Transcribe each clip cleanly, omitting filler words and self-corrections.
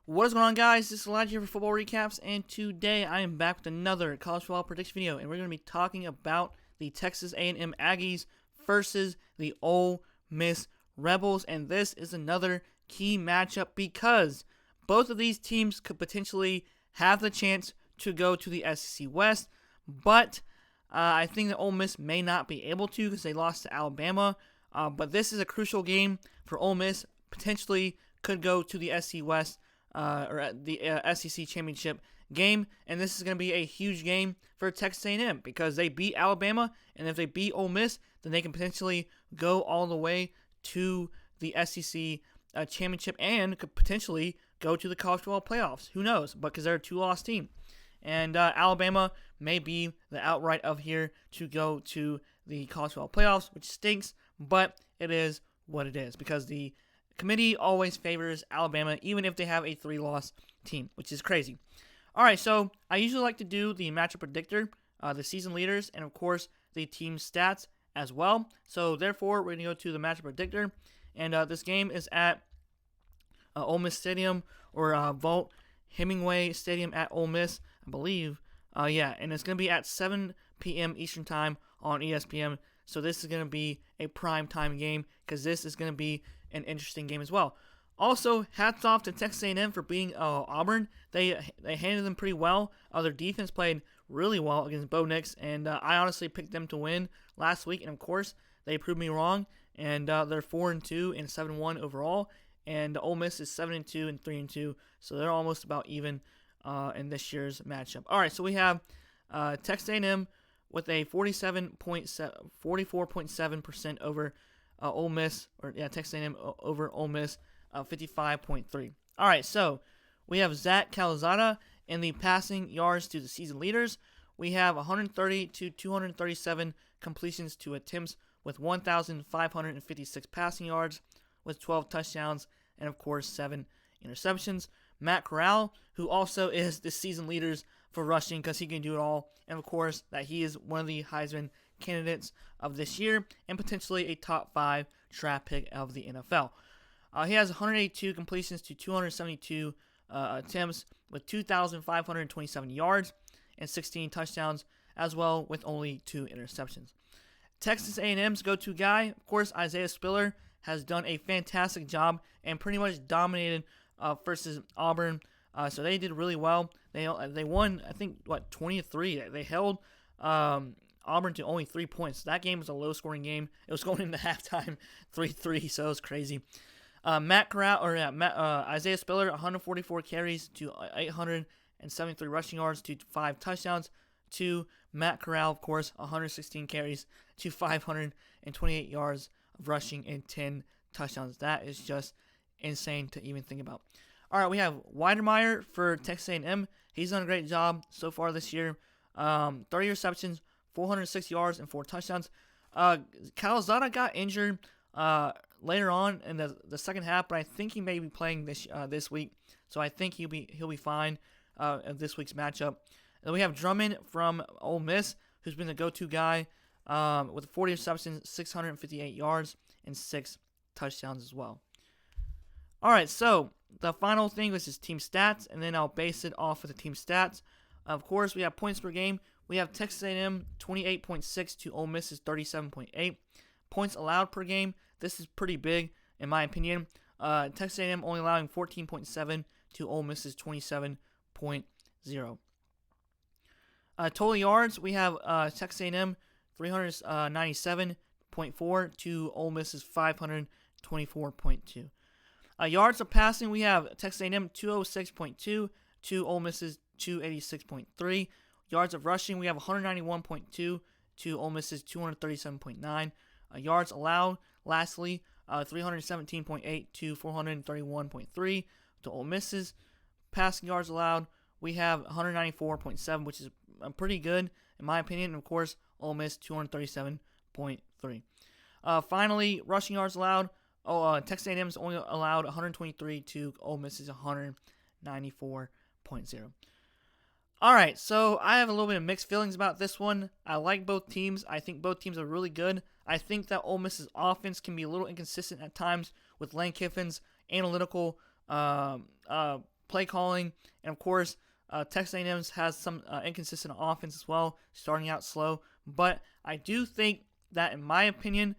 What is going on, guys? This is Elijah here for Football Recaps, and today I am back with another college football prediction video, and we're going to be talking about the Texas A&M Aggies versus the Ole Miss Rebels, and this is another key matchup because both of these teams could potentially have the chance to go to the SEC West, but I think that Ole Miss may not be able to because they lost to Alabama, but this is a crucial game for Ole Miss, potentially could go to the SEC West, or at the SEC championship game, and this is going to be a huge game for Texas A&M because they beat Alabama, and if they beat Ole Miss, then they can potentially go all the way to the SEC championship and could potentially go to the college football playoffs. Who knows? But because they're a two-loss team, and Alabama may be the outright of here to go to the college football playoffs, which stinks, but it is what it is because the committee always favors Alabama, even if they have a 3-loss team, which is crazy. All right, so I usually like to do the matchup predictor, the season leaders, and of course the team stats as well. So therefore, we're going to go to the matchup predictor, and this game is at Ole Miss Stadium, or Vaught Hemingway Stadium at Ole Miss, I believe. And it's going to be at 7 p.m. Eastern Time on ESPN. So this is going to be a prime time game because this is going to be an interesting game as well. Also, hats off to Texas A&M for beating Auburn. They handled them pretty well. Their defense played really well against Bo Nix, and I honestly picked them to win last week, and of course, they proved me wrong, and they're 4-2 and 7-1 overall, and Ole Miss is 7-2 and 3-2, so they're almost about even in this year's matchup. All right, so we have Texas A&M with a 44.7% over Ole Miss, Texas A&M over Ole Miss, 55.3. All right, so we have Zach Calzada in the passing yards to the season leaders. We have 130 to 237 completions to attempts with 1,556 passing yards with 12 touchdowns and, of course, 7 interceptions. Matt Corral, who also is the season leaders for rushing because he can do it all, and, of course, that he is one of the Heisman candidates of this year and potentially a top 5 draft pick of the NFL. He has 182 completions to 272 attempts with 2,527 yards and 16 touchdowns, as well with only 2 interceptions. Texas A&M's go-to guy, of course, Isaiah Spiller, has done a fantastic job and pretty much dominated versus Auburn. So they did really well. They won, I think, 20-3. They held Auburn to only 3 points. That game was a low-scoring game. It was going into halftime 3-3, so it was crazy. Isaiah Spiller, 144 carries to 873 rushing yards to 5 touchdowns. To Matt Corral, of course, 116 carries to 528 yards of rushing and 10 touchdowns. That is just insane to even think about. All right, we have Weidermeyer for Texas A&M. He's done a great job so far this year. 30 receptions, 406 yards, and 4 touchdowns. Calzada got injured later on in the second half, but I think he may be playing this week, so I think he'll be fine in this week's matchup. Then we have Drummond from Ole Miss, who's been the go-to guy with 40 receptions, 658 yards, and 6 touchdowns as well. All right, so the final thing was his team stats, and then I'll base it off of the team stats. Of course, we have points per game. We have Texas A&M 28.6 to Ole Miss's 37.8. Points allowed per game. This is pretty big, in my opinion. Texas A&M only allowing 14.7 to Ole Miss's 27.0. Total yards, we have Texas A&M 397.4 to Ole Miss's 524.2. Yards of passing, we have Texas A&M 206.2 to Ole Miss's 286.3. Yards of rushing, we have 191.2 to Ole Miss's 237.9. Yards allowed, lastly, 317.8 to 431.3 to Ole Miss's. Passing yards allowed, we have 194.7, which is pretty good, in my opinion. And of course, Ole Miss 237.3. Finally, rushing yards allowed. Texas A&M is only allowed 123 to Ole Miss's 194.0. All right, so I have a little bit of mixed feelings about this one. I like both teams. I think both teams are really good. I think that Ole Miss's offense can be a little inconsistent at times with Lane Kiffin's analytical play calling, and of course, Texas A&M has some inconsistent offense as well, starting out slow. But I do think that, in my opinion,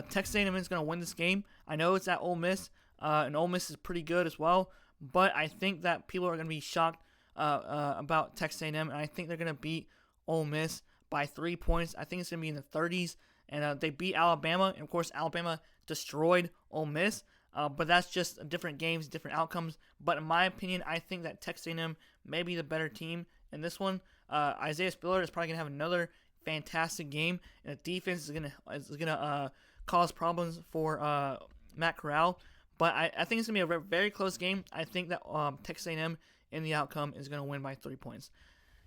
Texas A&M is going to win this game. I know it's at Ole Miss, and Ole Miss is pretty good as well. But I think that people are going to be shocked about Texas A&M, and I think they're going to beat Ole Miss by 3 points. I think it's going to be in the 30s, and they beat Alabama, and of course Alabama destroyed Ole Miss. But that's just different games, different outcomes. But in my opinion, I think that Texas A&M may be the better team in this one. Isaiah Spiller is probably gonna have another fantastic game, and the defense is gonna cause problems for Matt Corral. But I think it's gonna be a very close game. I think that Texas A&M in the outcome is gonna win by 3 points.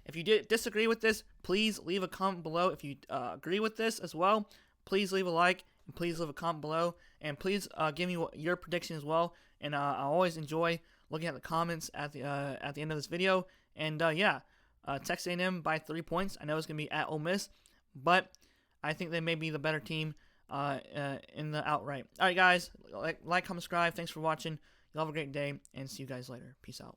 If you disagree with this, please leave a comment below. If you agree with this as well, please leave a like. And please leave a comment below, and please give me your prediction as well. And I always enjoy looking at the comments at the end of this video. And Texas A&M by 3 points. I know it's gonna be at Ole Miss, but I think they may be the better team in the outright. All right, guys, like, comment, subscribe. Thanks for watching. Y'all have a great day, and see you guys later. Peace out.